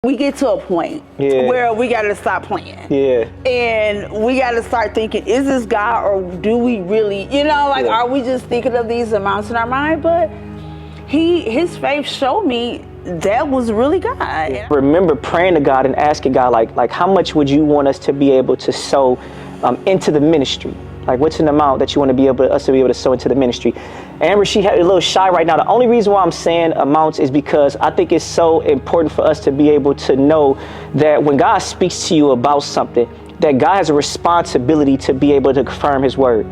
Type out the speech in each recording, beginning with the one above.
We get to a point where we got to stop playing. And we got to start thinking, is this God, or do we really, are we just thinking of these amounts in our mind? But his faith showed me that was really God. I remember praying to God and asking God, like how much would you want us to be able to sow into the ministry? Like, what's an amount that you want us to be able to sow into the ministry? Amber, she had a little shy right now. The only reason why I'm saying amounts is because I think it's so important for us to be able to know that when God speaks to you about something, that God has a responsibility to be able to confirm his word.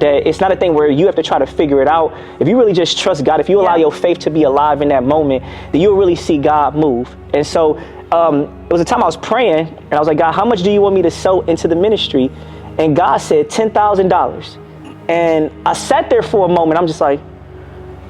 That it's not a thing where you have to try to figure it out. If you really just trust God, if you allow your faith to be alive in that moment, then you'll really see God move. And so it was a time I was praying and I was like, God, how much do you want me to sow into the ministry? And God said $10,000. And I sat there for a moment. I'm just like,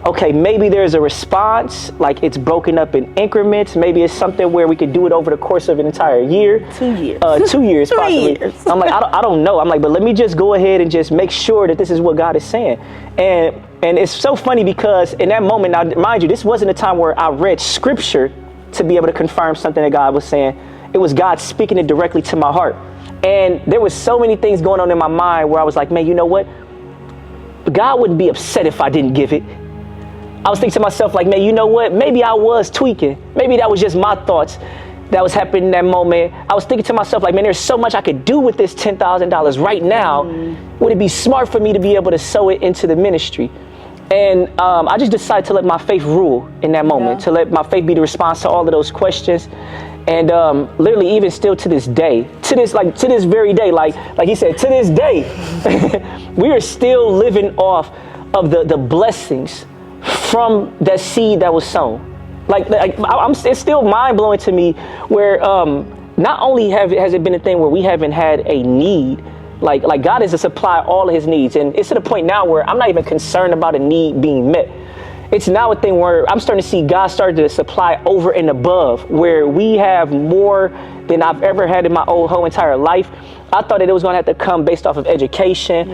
okay, maybe there's a response, like it's broken up in increments. Maybe it's something where we could do it over the course of an entire year. 2 years. 2 years, 3 possibly. years. I'm like, I don't know. I'm like, but let me just go ahead and just make sure that this is what God is saying. And it's so funny because in that moment, now mind you, this wasn't a time where I read scripture to be able to confirm something that God was saying. It was God speaking it directly to my heart. And there was so many things going on in my mind where I was like, man, you know what? God wouldn't be upset if I didn't give it. I was thinking to myself, like, man, you know what? Maybe I was tweaking. Maybe that was just my thoughts that was happening in that moment. I was thinking to myself, like, man, there's so much I could do with this $10,000 right now. Would it be smart for me to be able to sow it into the ministry? And I just decided to let my faith rule in that moment, to let my faith be the response to all of those questions. And literally, even still to this day, to this very day, like he said, to this day, we are still living off of the blessings from that seed that was sown. It's still mind blowing to me where not only has it been a thing where we haven't had a need, like God is to supply all of his needs. And it's to the point now where I'm not even concerned about a need being met. It's now a thing where I'm starting to see God start to supply over and above, where we have more than I've ever had in my whole entire life. I thought that it was going to have to come based off of education,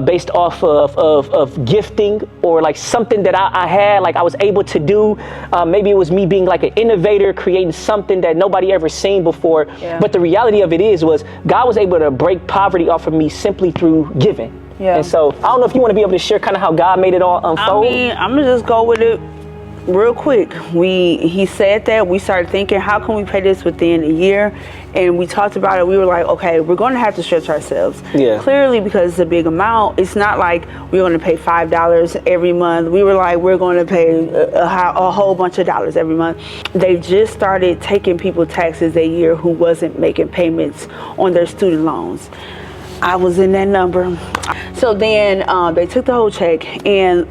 based off of gifting, or like something that I had, like I was able to do. Maybe it was me being like an innovator, creating something that nobody ever seen before. But the reality of it was God was able to break poverty off of me simply through giving. And so I don't know if you want to be able to share kind of how God made it all unfold. I mean, I'm going to just go with it real quick. He said that. We started thinking, how can we pay this within a year? And we talked about it. We were like, okay, we're going to have to stretch ourselves. Clearly, because it's a big amount. It's not like we're going to pay $5 every month. We were like, we're going to pay a whole bunch of dollars every month. They just started taking people taxes that year who wasn't making payments on their student loans. I was in that number. So then they took the whole check, and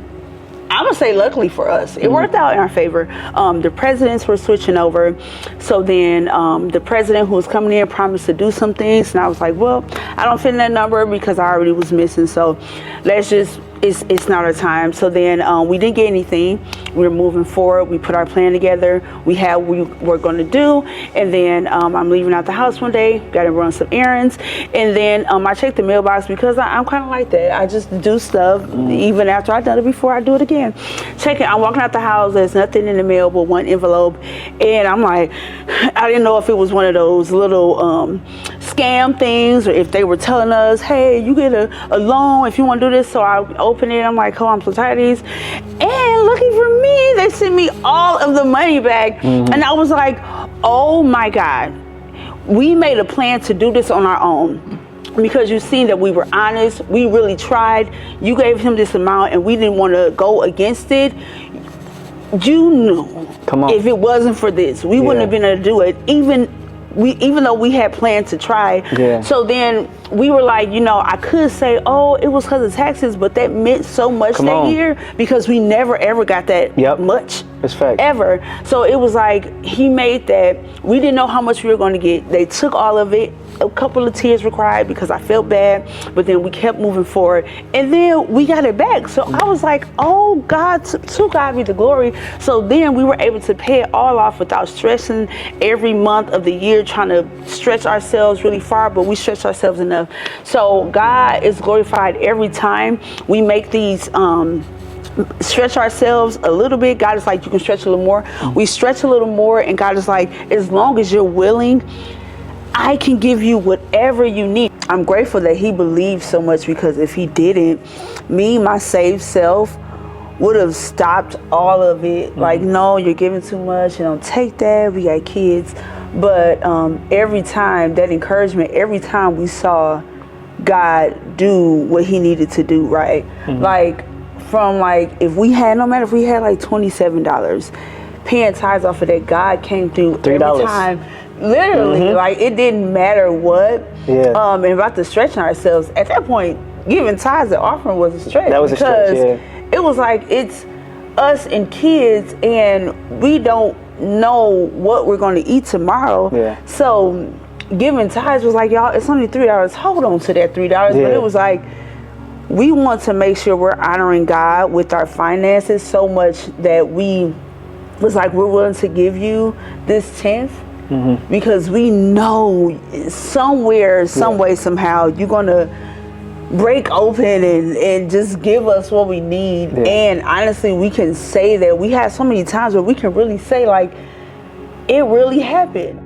I'm gonna say luckily for us, it worked out in our favor. The presidents were switching over. So then the president who was coming in promised to do some things, and I was like, well, I don't fit in that number because I already was missing. So let's just, it's not our time. So then we didn't get anything. We were moving forward. We put our plan together. We had what we were going to do. And then I'm leaving out the house one day, got to run some errands. And then I checked the mailbox because I'm kind of like that. I just do stuff even after I've done it before I do it again. Checking, I'm walking out the house. There's nothing in the mail but one envelope. And I'm like, I didn't know if it was one of those little scam things, or if they were telling us, hey, you get a loan if you want to do this. So I open it. I'm like, oh, I'm so tired of these. And lucky for me, they sent me all of the money back. And I was like, oh my God, we made a plan to do this on our own. Because you seen that we were honest, we really tried. You gave him this amount and we didn't want to go against it. You knew, if it wasn't for this, we wouldn't have been able to do it, even though we had planned to try. So then we were like, I could say, oh, it was because of taxes, but that meant so much that year because we never ever got that much. That's fact. Ever. So it was like he made that. We didn't know how much we were going to get. They took all of it. A couple of tears were cried because I felt bad, but then we kept moving forward, and then we got it back. So I was like, oh God, to God be the glory. So then we were able to pay it all off without stressing every month of the year, trying to stretch ourselves really far, but we stretched ourselves enough. So God is glorified every time we make these stretch ourselves a little bit, God is like, you can stretch a little more. We stretch a little more, and God is like, as long as you're willing, I can give you whatever you need. I'm grateful that he believed so much, because if he didn't, me, my saved self, would have stopped all of it. Like, no, you're giving too much, you don't take that, we got kids. But every time, that encouragement, every time we saw God do what he needed to do, right? Like, from like, if we had, no matter if we had like $27, paying tithes off of that, God came through $3. every time. Literally, like, it didn't matter what. And about the stretching ourselves, at that point, giving tithes and offering was a stretch. That was a stretch, yeah. It was like, it's us and kids, and we don't know what we're going to eat tomorrow. So giving tithes was like, y'all, it's only $3. Hold on to that $3. But it was like, we want to make sure we're honoring God with our finances so much that we was like, we're willing to give you this 10th, because we know somewhere, some way, somehow, you're going to break open and just give us what we need. And honestly, we can say that we have so many times where we can really say, like, it really happened.